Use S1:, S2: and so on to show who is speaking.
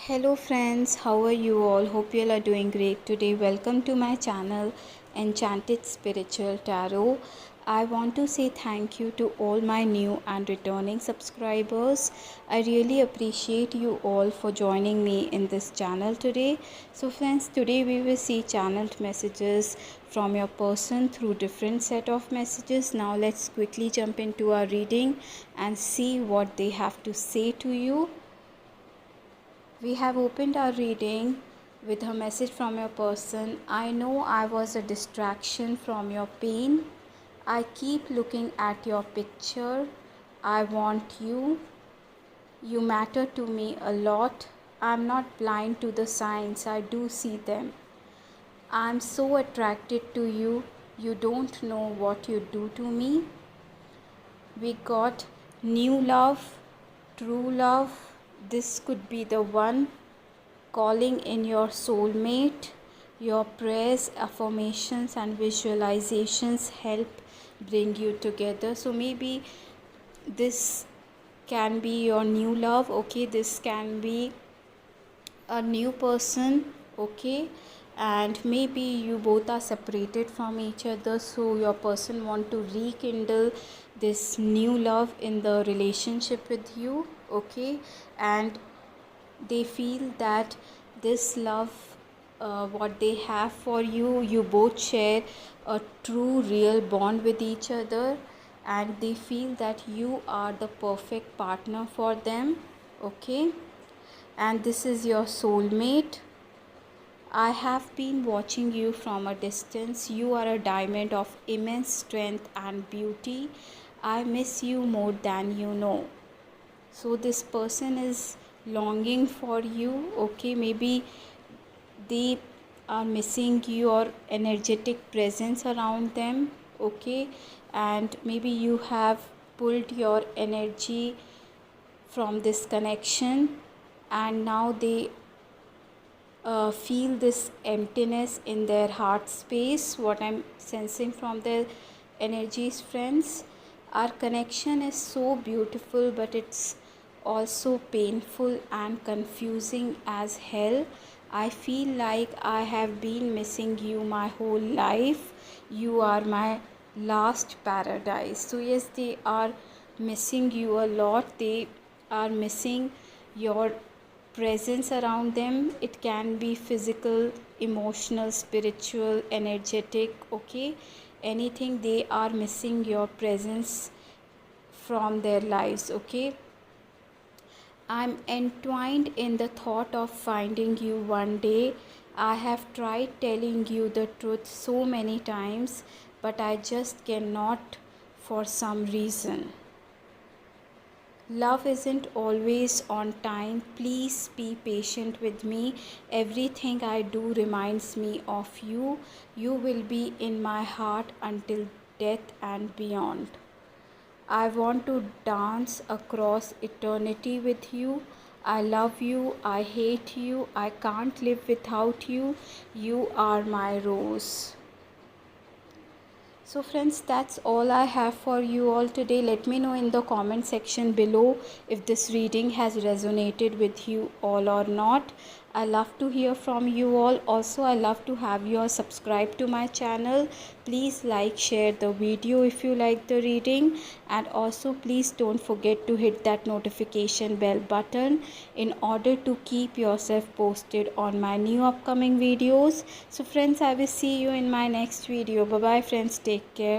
S1: Hello friends, how are you all? Hope you all are doing great today. Welcome to my channel Enchanted Spiritual Tarot. I want to say thank you to all my new and returning subscribers. I really appreciate you all for joining me in this channel today. So friends, today we will see channeled messages from your person through different set of messages. Now let's quickly jump into our reading and see what they have to say to you. We have opened our reading with a message from your person. I know I was a distraction from your pain. I keep looking at your picture. I want you. You matter to me a lot. I'm not blind to the signs. I do see them. I'm so attracted to you. You don't know what you do to me. We got new love, true love. This could be the one. Calling in your soulmate. Your prayers, affirmations and visualizations help bring you together. So maybe this can be your new love. Okay, this can be a new person. Okay, and maybe you both are separated from each other, so your person want to rekindle this new love in the relationship with you. Okay, and they feel that this love, what they have for you, you both share a true real bond with each other, and they feel that you are the perfect partner for them. Okay, and this is your soulmate. I have been watching you from a distance. You are a diamond of immense strength and beauty. I miss you more than you know. So this person is longing for you. Okay, maybe they are missing your energetic presence around them. Okay, and maybe you have pulled your energy from this connection, and now they feel this emptiness in their heart space. What I'm sensing from their energies, friends, our connection is so beautiful, but it's also painful and confusing as hell. I feel like I have been missing you my whole life. You are my last paradise. So yes, they are missing you a lot. They are missing your presence around them. It can be physical, emotional, spiritual, energetic. Okay, anything. They are missing your presence from their lives. Okay, I'm entwined in the thought of finding you one day. I have tried telling you the truth so many times, but I just cannot for some reason. Love isn't always on time. Please be patient with me. Everything I do reminds me of you. You will be in my heart until death and beyond. I want to dance across eternity with you. I love you. I hate you. I can't live without you. You are my rose. So friends, that's all I have for you all today. Let me know in the comment section below if this reading has resonated with you all or not. I love to hear from you all. Also, I love to have you all subscribe to my channel. Please like, share the video if you like the reading, and also please don't forget to hit that notification bell button in order to keep yourself posted on my new upcoming videos. So friends, I will see you in my next video. Bye bye friends, take care.